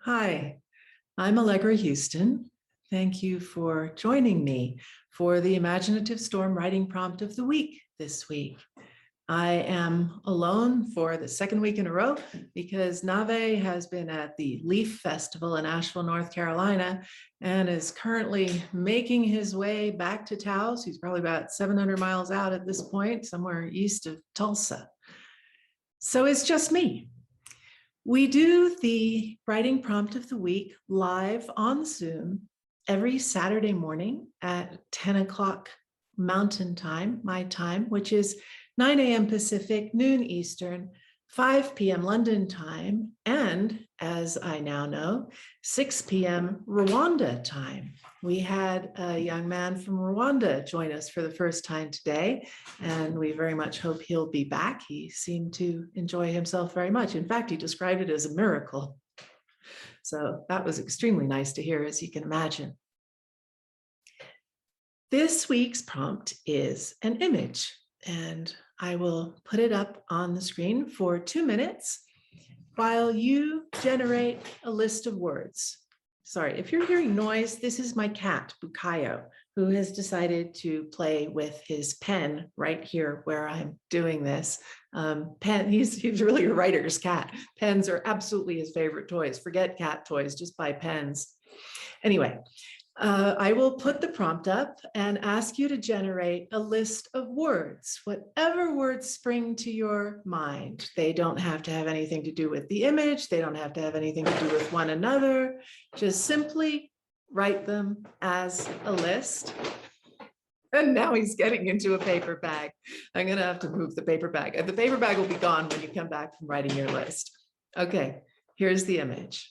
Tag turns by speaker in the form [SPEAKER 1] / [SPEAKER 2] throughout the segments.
[SPEAKER 1] Hi, I'm Allegra Houston. Thank you for joining me for the Imaginative Storm Writing Prompt of the Week this week. I am alone for the second week in a row because Nave has been at the Leaf Festival in Asheville, North Carolina, and is currently making his way back to Taos. He's probably about 700 miles out at this point, somewhere east of Tulsa. So it's just me. We do the writing prompt of the week live on Zoom every Saturday morning at 10 o'clock Mountain Time, my time, which is 9 a.m. Pacific, noon Eastern, 5 p.m. London time, and as I now know, 6 p.m. Rwanda time. We had a young man from Rwanda join us for the first time today, and we very much hope he'll be back. He seemed to enjoy himself very much. In fact, he described it as a miracle. So that was extremely nice to hear, as you can imagine. This week's prompt is an image, and I will put it up on the screen for 2 minutes while you generate a list of words. Sorry, if you're hearing noise, this is my cat, Bukayo, who has decided to play with his pen right here where I'm doing this. He's really a writer's cat. Pens are absolutely his favorite toys. Forget cat toys, just buy pens. Anyway, I will put the prompt up and ask you to generate a list of words, whatever words spring to your mind. They don't have to have anything to do with the image. They don't have to have anything to do with one another. Just simply write them as a list. And now he's getting into a paper bag. I'm going to have to move the paper bag. And the paper bag will be gone when you come back from writing your list. Okay, here's the image.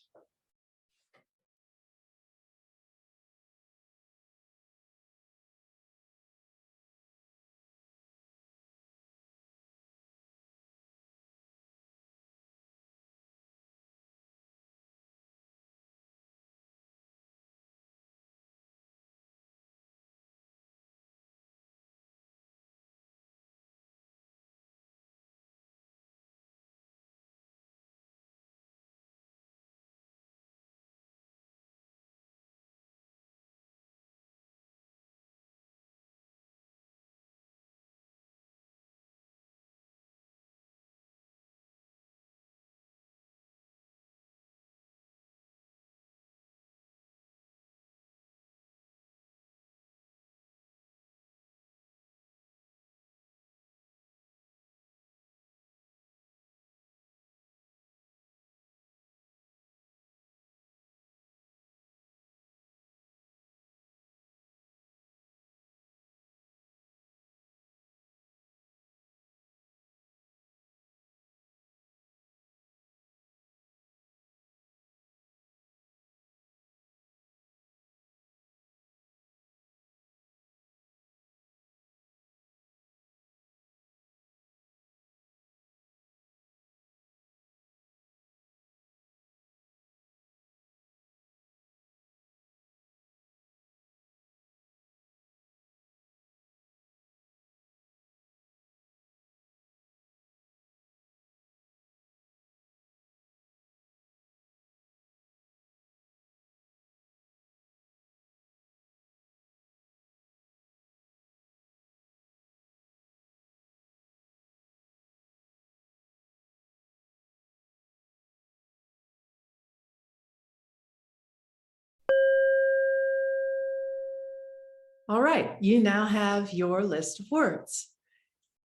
[SPEAKER 1] All right, you now have your list of words,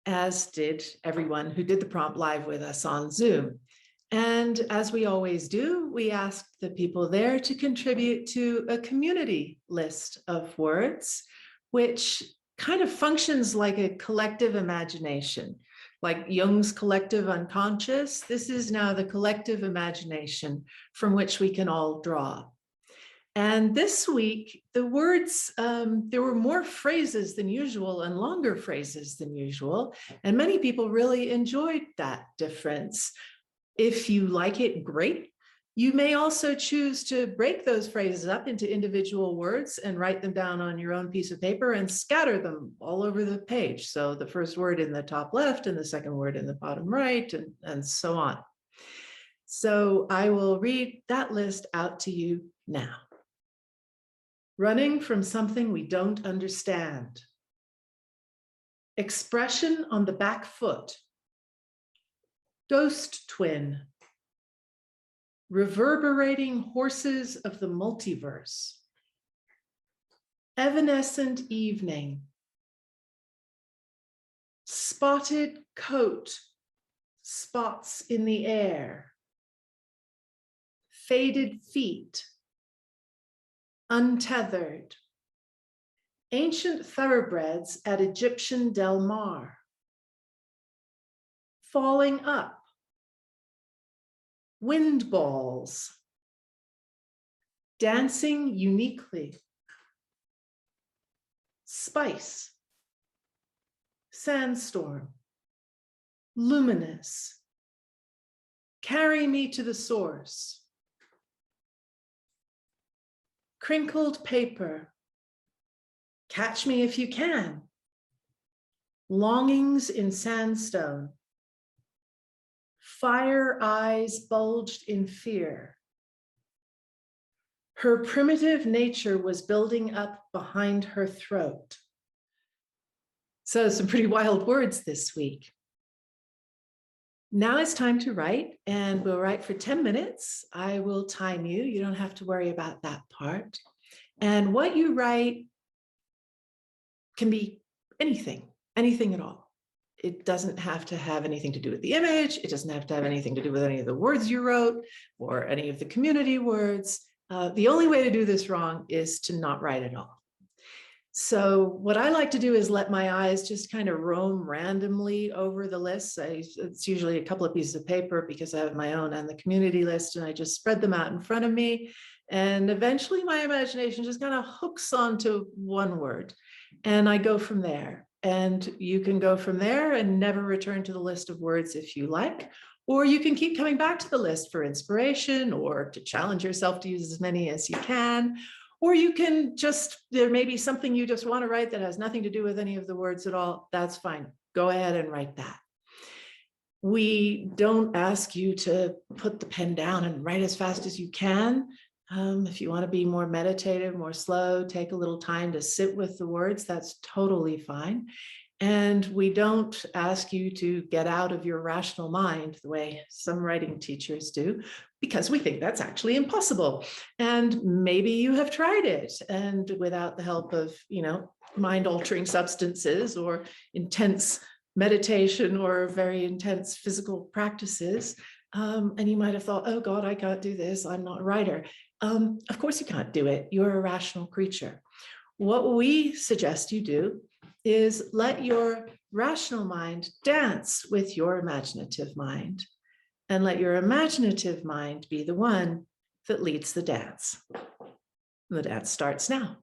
[SPEAKER 1] as did everyone who did the prompt live with us on Zoom. And as we always do, we asked the people there to contribute to a community list of words, which kind of functions like a collective imagination, like Jung's collective unconscious. This is now the collective imagination from which we can all draw. And this week, the words, there were more phrases than usual and longer phrases than usual. And many people really enjoyed that difference. If you like it, great. You may also choose to break those phrases up into individual words and write them down on your own piece of paper and scatter them all over the page. So the first word in the top left and the second word in the bottom right, and so on. So I will read that list out to you now. Running from something we don't understand. Expression on the back foot. Ghost twin. Reverberating horses of the multiverse. Evanescent evening. Spotted coat. Spots in the air. Faded feet. Untethered. Ancient thoroughbreds at Egyptian Del Mar. Falling up. Wind balls. Dancing uniquely. Spice. Sandstorm. Luminous. Carry me to the source. Crinkled paper. Catch me if you can. Longings in sandstone. Fire eyes bulged in fear. Her primitive nature was building up behind her throat. So some pretty wild words this week. Now it's time to write, and we'll write for 10 minutes. I will time you. You don't have to worry about that part. And what you write can be anything at all. It doesn't have to have anything to do with the image. It doesn't have to have anything to do with any of the words you wrote or any of the community words. The only way to do this wrong is to not write at all. So what I like to do is let my eyes just kind of roam randomly over the list. It's usually a couple of pieces of paper because I have my own and the community list, and I just spread them out in front of me. And eventually my imagination just kind of hooks onto one word, and I go from there. And you can go from there and never return to the list of words if you like, or you can keep coming back to the list for inspiration or to challenge yourself to use as many as you can. Or you can just, there may be something you just want to write that has nothing to do with any of the words at all. That's fine. Go ahead and write that. We don't ask you to put the pen down and write as fast as you can. If you want to be more meditative, more slow, take a little time to sit with the words, that's totally fine. And we don't ask you to get out of your rational mind the way some writing teachers do, because we think that's actually impossible. And maybe you have tried it, and without the help of, mind-altering substances or intense meditation or very intense physical practices. And you might have thought, oh God, I can't do this. I'm not a writer. Of course you can't do it. You're a rational creature. What we suggest you do is let your rational mind dance with your imaginative mind, and let your imaginative mind be the one that leads the dance. The dance starts now.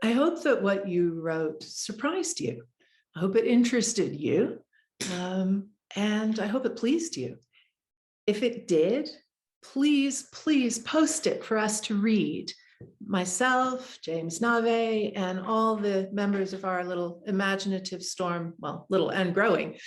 [SPEAKER 1] I hope that what you wrote surprised you. I hope it interested you, and I hope it pleased you. If it did, please, please post it for us to read. Myself, James Nave, and all the members of our little Imaginative Storm, well, little and growing,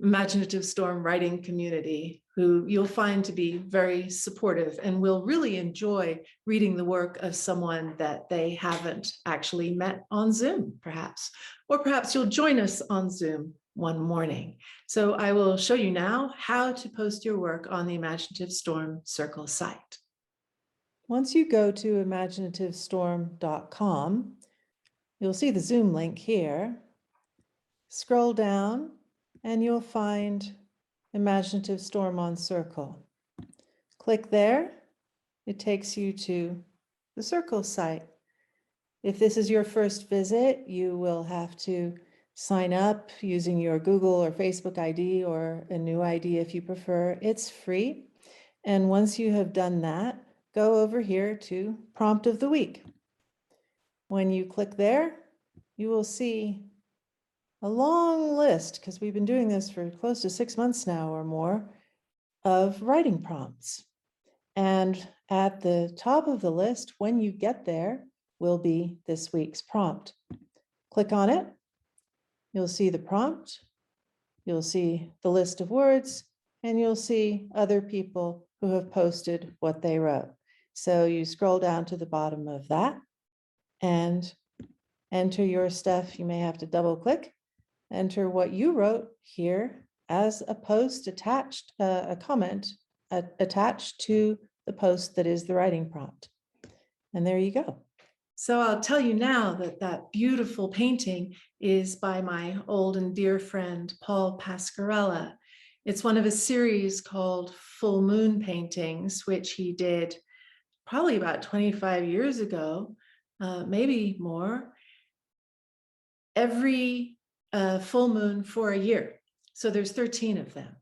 [SPEAKER 1] Imaginative Storm writing community, who you'll find to be very supportive and will really enjoy reading the work of someone that they haven't actually met on Zoom, perhaps. Or perhaps you'll join us on Zoom one morning. So I will show you now how to post your work on the Imaginative Storm Circle site. Once you go to imaginativestorm.com, you'll see the Zoom link here. Scroll down and you'll find Imaginative Storm on Circle. Click there. It takes you to the Circle site. If this is your first visit, you will have to sign up using your Google or Facebook ID or a new ID if you prefer. It's free. And once you have done that, go over here to Prompt of the Week. When you click there, you will see a long list, because we've been doing this for close to 6 months now or more, of writing prompts. And at the top of the list, when you get there, will be this week's prompt. Click on it. You'll see the prompt. You'll see the list of words, and you'll see other people who have posted what they wrote. So you scroll down to the bottom of that and enter your stuff. You may have to double click. Enter what you wrote here as a post attached, a comment attached to the post that is the writing prompt. And there you go. So I'll tell you now that that beautiful painting is by my old and dear friend, Paul Pascarella. It's one of a series called Full Moon Paintings, which he did probably about 25 years ago, maybe more, every full moon for a year. So there's 13 of them.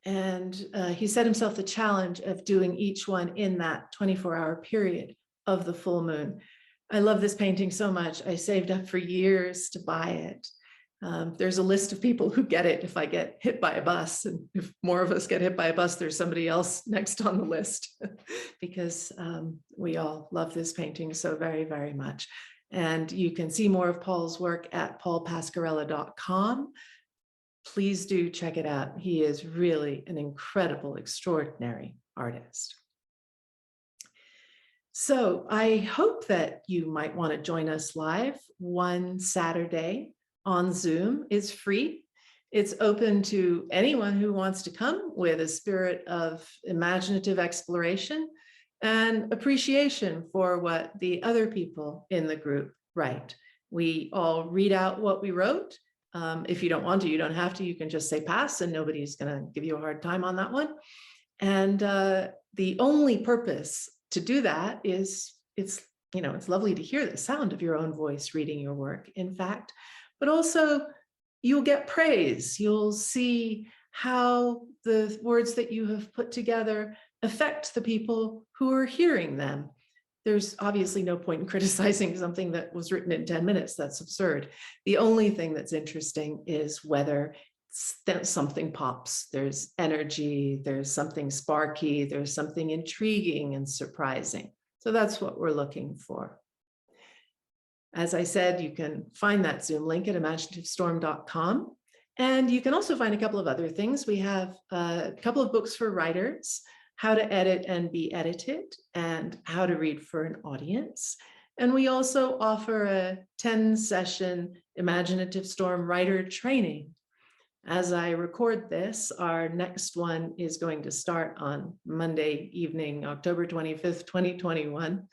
[SPEAKER 1] And he set himself the challenge of doing each one in that 24-hour period of the full moon. I love this painting so much. I saved up for years to buy it. There's a list of people who get it if I get hit by a bus. And if more of us get hit by a bus, there's somebody else next on the list because we all love this painting so very, very much. And you can see more of Paul's work at paulpascarella.com. Please do check it out. He is really an incredible, extraordinary artist. So I hope that you might want to join us live one Saturday on Zoom. It's free. It's open to anyone who wants to come with a spirit of imaginative exploration and appreciation for what the other people in the group write. We all read out what we wrote. If you don't want to, you don't have to. You can just say pass and nobody's going to give you a hard time on that one. And the only purpose to do that is it's lovely to hear the sound of your own voice reading your work, in fact, but also you'll get praise. You'll see how the words that you have put together affect the people who are hearing them. There's obviously no point in criticizing something that was written in 10 minutes. That's absurd. The only thing that's interesting is whether something pops. There's energy, there's something sparky, there's something intriguing and surprising. So that's what we're looking for. As I said, you can find that Zoom link at imaginativestorm.com. And you can also find a couple of other things. We have a couple of books for writers, How to Edit and Be Edited, and How to Read for an Audience. And we also offer a 10-session Imaginative Storm writer training. As I record this, our next one is going to start on Monday evening, October 25th, 2021.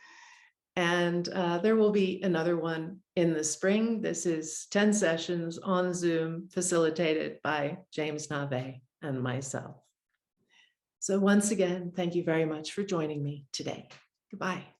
[SPEAKER 1] And there will be another one in the spring. This is 10 sessions on Zoom, facilitated by James Nave and myself. So once again, thank you very much for joining me today. Goodbye.